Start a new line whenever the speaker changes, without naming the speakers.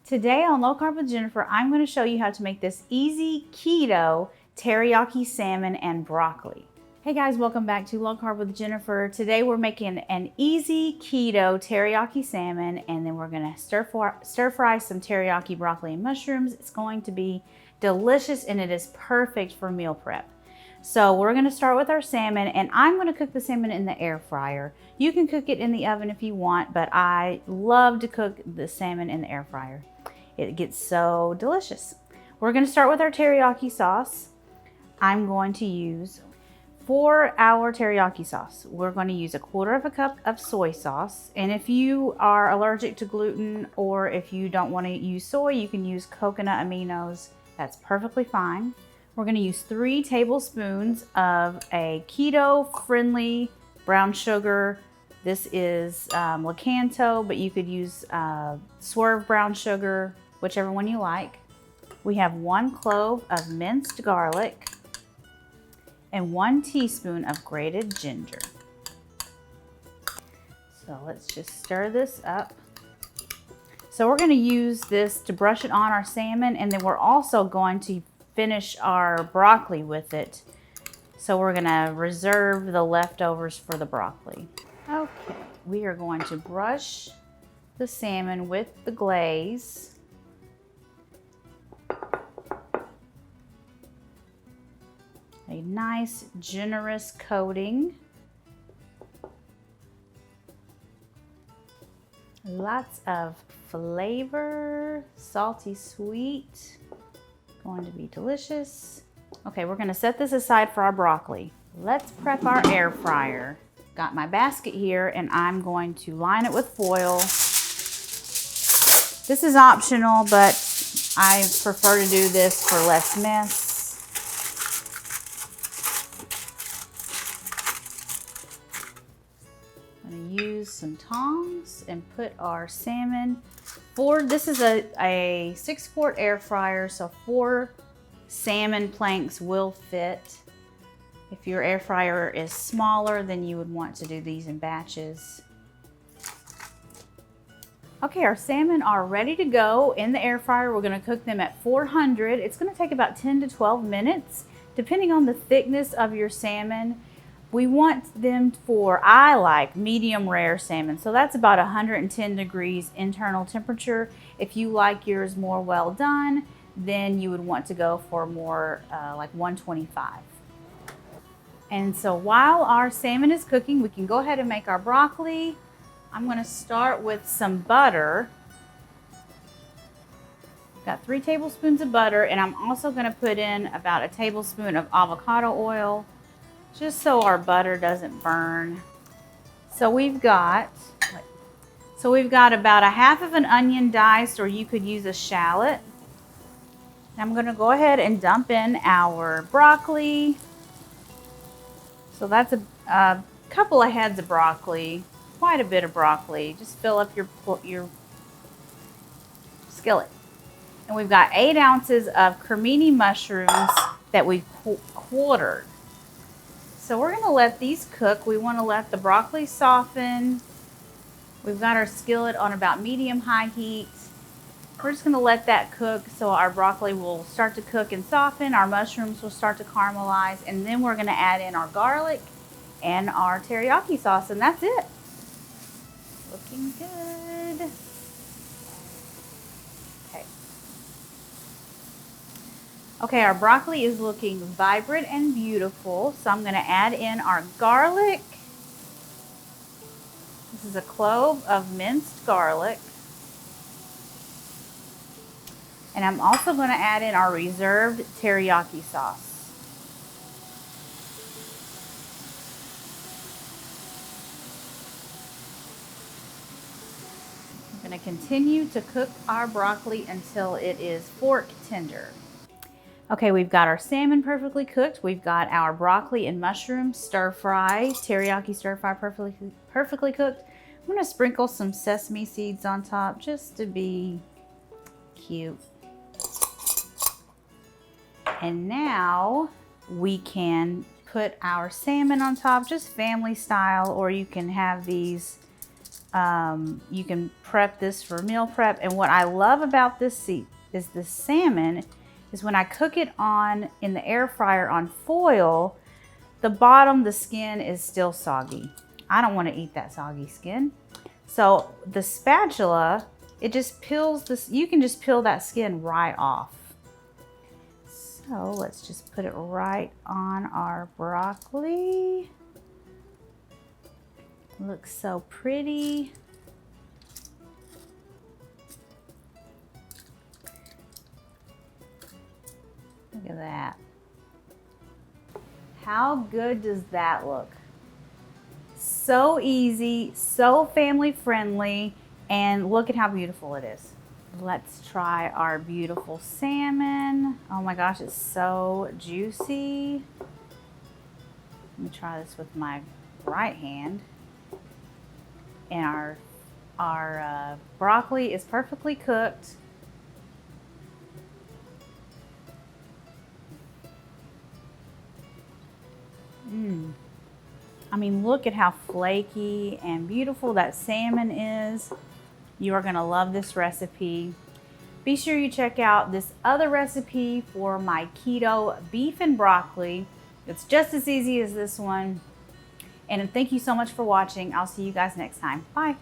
Today on Low Carb with Jennifer, I'm going to show you how to make this easy keto teriyaki salmon and broccoli. Hey guys, welcome back to Low Carb with Jennifer. Today we're making an easy keto teriyaki salmon, and then we're going to stir fry some teriyaki broccoli and mushrooms. It's going to be delicious and it is perfect for meal prep. So we're going to start with our salmon, and I'm going to cook the salmon in the air fryer. You can cook it in the oven if you want, but I love to cook the salmon in the air fryer. It gets so delicious. We're going to start with our teriyaki sauce. I'm going to use, for our teriyaki sauce, we're going to use 1/4 cup of soy sauce. And if you are allergic to gluten, or if you don't want to use soy, you can use coconut aminos. That's perfectly fine. We're going to use 3 tablespoons of a keto-friendly brown sugar. This is Lakanto, but you could use Swerve brown sugar, whichever one you like. We have 1 clove of minced garlic and 1 teaspoon of grated ginger. So let's just stir this up. So we're going to use this to brush it on our salmon, and then we're also going to finish our broccoli with it. So we're going to reserve the leftovers for the broccoli. Okay, we are going to brush the salmon with the glaze. A nice, generous coating. Lots of flavor, salty sweet. Going to be delicious. Okay, we're going to set this aside for our broccoli. Let's prep our air fryer. Got my basket here, and I'm going to line it with foil. This is optional, but I prefer to do this for less mess. I'm going to use some tongs and put our salmon. This is a 6-quart air fryer, so 4 salmon planks will fit. If your air fryer is smaller, then you would want to do these in batches. Okay, our salmon are ready to go in the air fryer. We're going to cook them at 400. It's going to take about 10 to 12 minutes, depending on the thickness of your salmon. We want them I like medium rare salmon, so that's about 110 degrees internal temperature. If you like yours more well done, then you would want to go for more like 125. And so while our salmon is cooking, we can go ahead and make our broccoli. I'm going to start with some butter. Got 3 tablespoons of butter, and I'm also going to put in about a tablespoon of avocado oil, just so our butter doesn't burn. So we've got about 1/2 of an onion diced, or you could use a shallot. I'm going to go ahead and dump in our broccoli. So that's a couple of heads of broccoli, quite a bit of broccoli. Just fill up your skillet. And we've got 8 ounces of cremini mushrooms that we've quartered. So we're going to let these cook. We want to let the broccoli soften. We've got our skillet on about medium-high heat. We're just going to let that cook so our broccoli will start to cook and soften. Our mushrooms will start to caramelize, and then we're going to add in our garlic and our teriyaki sauce, and that's it. Looking good. Okay, our broccoli is looking vibrant and beautiful, so I'm going to add in our garlic. This is a clove of minced garlic. And I'm also going to add in our reserved teriyaki sauce. I'm going to continue to cook our broccoli until it is fork tender. Okay, we've got our salmon perfectly cooked. We've got our broccoli and mushroom teriyaki stir fry perfectly cooked. I'm going to sprinkle some sesame seeds on top just to be cute. And now we can put our salmon on top, just family style, or you can have these You can prep this for meal prep. And what I love about this is the salmon is when I cook it in the air fryer on foil, the bottom, the skin is still soggy. I don't want to eat that soggy skin. So the spatula, it just peels this, you can just peel that skin right off. So let's just put it right on our broccoli. Looks so pretty. Look at that. How good does that look? So easy, so family friendly, and look at how beautiful it is. Let's try our beautiful salmon. Oh my gosh, it's so juicy. Let me try this with my right hand. And our broccoli is perfectly cooked. I mean, look at how flaky and beautiful that salmon is. You are gonna love this recipe. Be sure you check out this other recipe for my keto beef and broccoli. It's just as easy as this one. And thank you so much for watching. I'll see you guys next time. Bye.